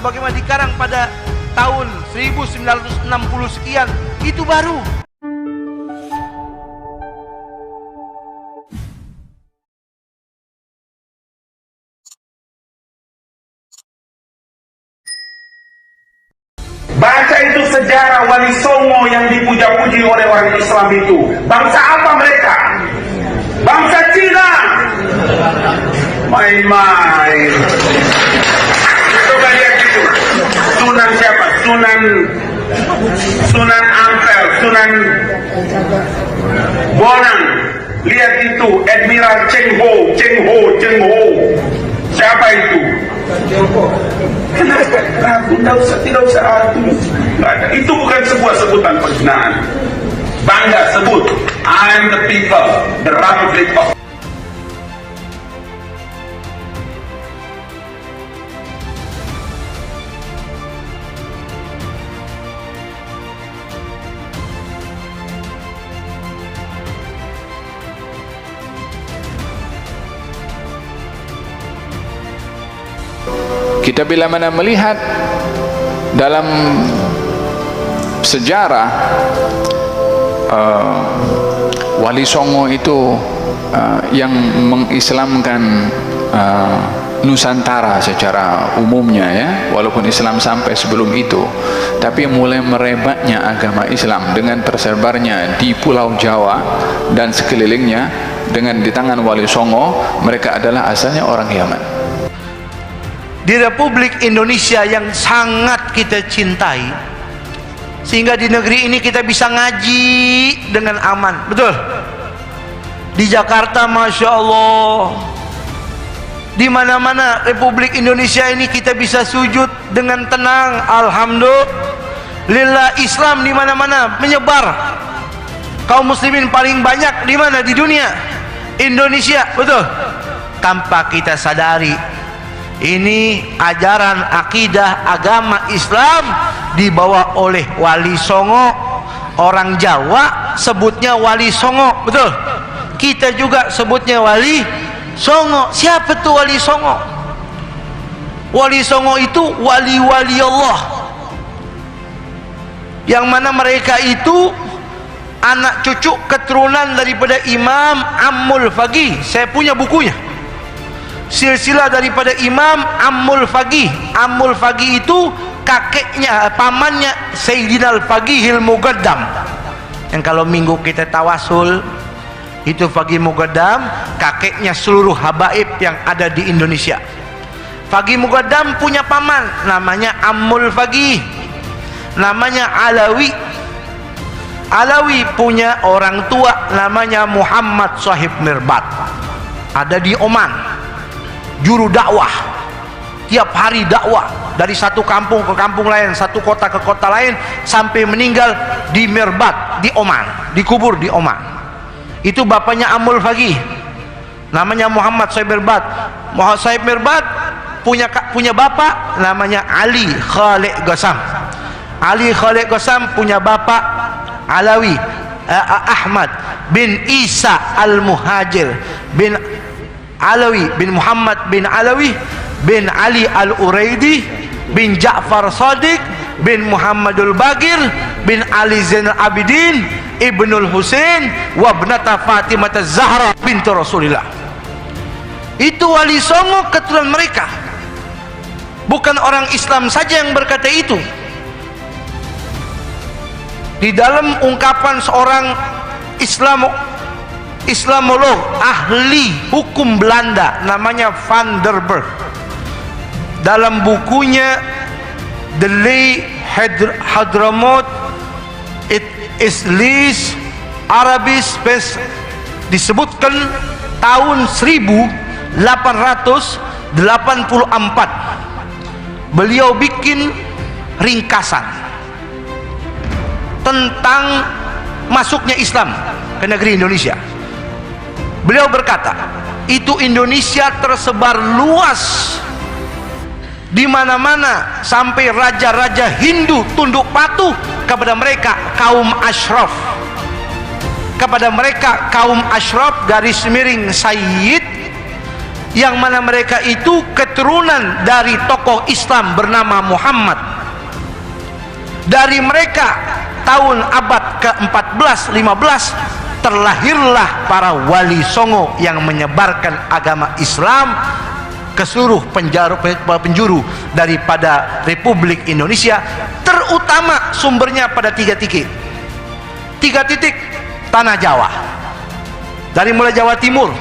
sebagaimana dikarang pada tahun 1960 sekian, itu baru. Baca itu sejarah Wali Songo yang dipuja-puji oleh orang Islam itu. Bangsa apa mereka? Bangsa Cina. Main-main. Coba lihat itu. Sunan siapa? Sunan Ampel, Sunan Bonang. Lihat itu, Admiral Cheng Ho. Siapa itu? Tidak usah itu bukan sebuah sebutan penghinaan. Bangga sebut, I am the people, the Republic of. Kita bila mana melihat dalam sejarah Wali Songo itu yang mengislamkan Nusantara secara umumnya, ya, walaupun Islam sampai sebelum itu, tapi mulai merebaknya agama Islam dengan tersebarnya di Pulau Jawa dan sekelilingnya dengan di tangan Wali Songo. Mereka adalah asalnya orang Yaman. Di Republik Indonesia yang sangat kita cintai, sehingga di negeri ini kita bisa ngaji dengan aman, betul? Di Jakarta, Masya Allah, di mana-mana Republik Indonesia ini kita bisa sujud dengan tenang. Alhamdulillah, Islam di mana-mana menyebar. Kaum muslimin paling banyak di mana? Di dunia, Indonesia, betul? Tanpa kita sadari, ini ajaran akidah agama Islam dibawa oleh Wali Songo. Orang Jawa sebutnya Wali Songo, betul? Kita juga sebutnya Wali Songo. Siapa tuh Wali Songo? Wali Songo itu wali-wali Allah, yang mana mereka itu anak cucu keturunan daripada Imam Ammul Faqih. Saya punya bukunya, silsilah daripada Imam Ammul Faqih. Ammul Faqih itu kakeknya, pamannya Sayyidina Al-Faqihil Muqaddam, yang kalau minggu kita tawasul itu Faqih Muqaddam, kakeknya seluruh habaib yang ada di Indonesia. Faqih Muqaddam punya paman namanya Ammul Faqih, namanya Alawi. Alawi punya orang tua namanya Muhammad Sahib Mirbat, ada di Oman, juru dakwah, tiap hari dakwah dari satu kampung ke kampung lain, satu kota ke kota lain, sampai meninggal di Mirbat di Oman, dikubur di Oman. Itu bapaknya Ammul Faqih, namanya Muhammad Sahib Mirbat. Muhammad Sahib Mirbat punya bapak namanya Ali Khalid Qassam. Ali Khalid Qassam punya bapak Alawi, Ahmad bin Isa Al-Muhajir bin Alawi bin Muhammad bin Alawi bin Ali Al-Uraidi bin Ja'far Sadiq bin Muhammadul Bagir bin Ali Zainal Abidin Ibnul Husain wa ibnata Fatimah Zahra bintu Rasulillah. Itu Wali Songo keturunan mereka. Bukan orang Islam saja yang berkata itu. Di dalam ungkapan seorang Islamolog ahli hukum Belanda namanya Van der Berg, dalam bukunya The Lay Hadramaut It is List Arabic Space, disebutkan tahun 1884 beliau bikin ringkasan tentang masuknya Islam ke negeri Indonesia. Beliau berkata, itu Indonesia tersebar luas di mana-mana, sampai raja-raja Hindu tunduk patuh kepada mereka kaum asyraf. Kepada mereka kaum asyraf garis miring Sayyid yang mana mereka itu keturunan dari tokoh Islam bernama Muhammad. Dari mereka tahun abad ke-14-15 terlahirlah para wali songo yang menyebarkan agama Islam ke seluruh penjuru daripada Republik Indonesia, terutama sumbernya pada 3 titik. 3 titik tanah Jawa, dari mulai Jawa Timur,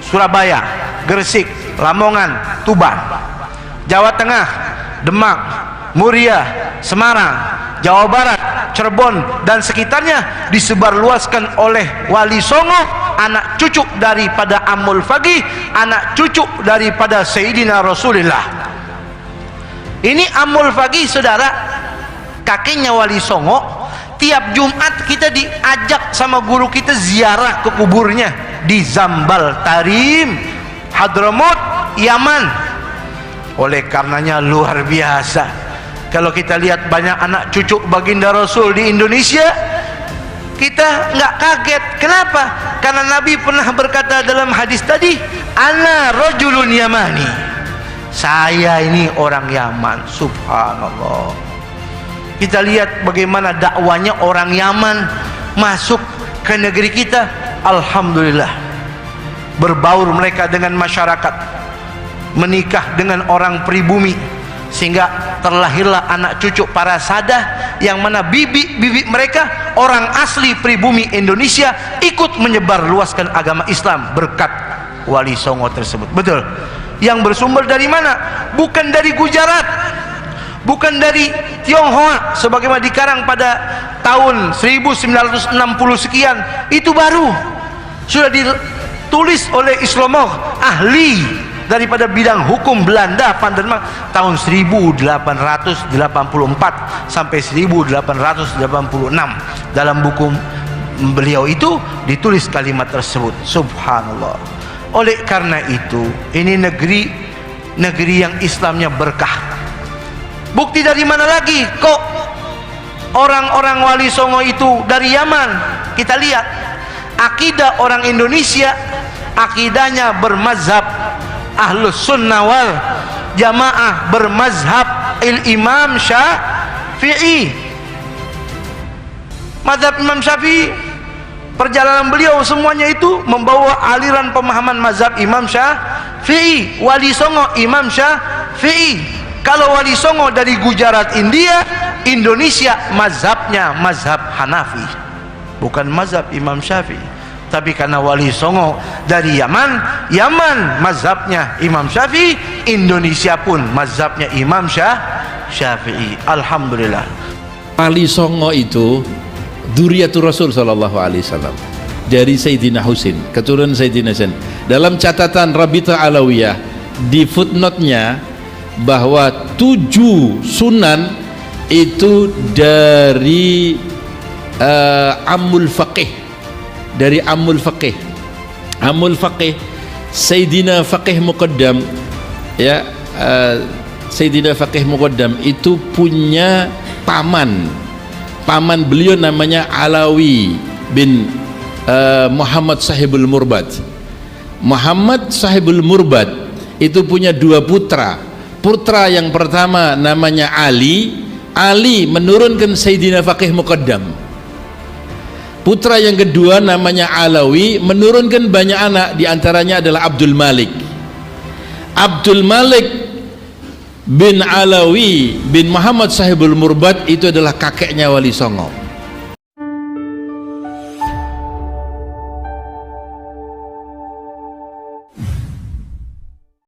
Surabaya, Gresik, Lamongan, Tuban, Jawa Tengah, Demak, Muria, Semarang, Jawa Barat, Cirebon dan sekitarnya disebarluaskan oleh wali songo, anak cucu daripada Ammul Faqih, anak cucu daripada Sayyidina Rasulullah. Ini Ammul Faqih, saudara, kakeknya wali songo. Tiap Jumat kita diajak sama guru kita ziarah ke kuburnya di Zambal Tarim, Hadramaut, Yaman. Oleh karenanya luar biasa kalau kita lihat banyak anak cucu baginda Rasul di Indonesia, kita nggak kaget. Kenapa? Karena Nabi pernah berkata dalam hadis tadi, ana rajulun yamani, saya ini orang Yaman. Subhanallah. Kita lihat bagaimana dakwanya orang Yaman masuk ke negeri kita. Alhamdulillah, berbaur mereka dengan masyarakat, menikah dengan orang pribumi, sehingga terlahirlah anak cucu para sadah yang mana bibi mereka orang asli pribumi Indonesia ikut menyebar luaskan agama Islam berkat wali songo tersebut. Betul. Yang bersumber dari mana? Bukan dari Gujarat, bukan dari Tionghoa sebagaimana dikarang pada tahun 1960 sekian. Itu baru sudah ditulis oleh Islamolog, ahli daripada bidang hukum Belanda, Van der Mark, tahun 1884 sampai 1886. Dalam buku beliau itu ditulis kalimat tersebut. Subhanallah. Oleh karena itu, ini negeri yang Islamnya berkah. Bukti dari mana lagi kok orang-orang wali songo itu dari Yaman? Kita lihat akidah orang Indonesia, akidahnya bermazhab Ahlus Sunnah wal Jamaah, bermazhab Imam Syafi'i. Mazhab Imam Syafi'i, perjalanan beliau semuanya itu membawa aliran pemahaman mazhab Imam Syafi'i. Wali songo Imam Syafi'i. Kalau wali songo dari Gujarat, Indonesia, mazhabnya mazhab Hanafi, bukan mazhab Imam Syafi'i. Tapi karena wali songo dari Yaman, mazhabnya Imam Syafi'i, Indonesia pun mazhabnya Imam Syafi'i. Alhamdulillah. Wali songo itu dzurriyyatur Rasul sallallahu alaihi wasallam, dari Sayyidina Husain, keturunan Sayyidina Hasan. Dalam catatan Rabita Alawiyah di footnote-nya bahwa 7 sunan itu dari Ammul Faqih, dari Ammul Faqih. Ammul Faqih, Sayyidina Faqih Muqaddam, ya, Sayyidina Faqih Muqaddam itu punya paman beliau namanya Alawi bin Muhammad Sahibul Murbad. Muhammad Sahibul Murbad itu punya 2 putra. Putra yang pertama namanya Ali menurunkan Sayyidina Faqih Muqaddam. Putra yang kedua namanya Alawi menurunkan banyak anak, diantaranya adalah Abdul Malik. Abdul Malik bin Alawi bin Muhammad Sahibul Murbad itu adalah kakeknya Wali Songo.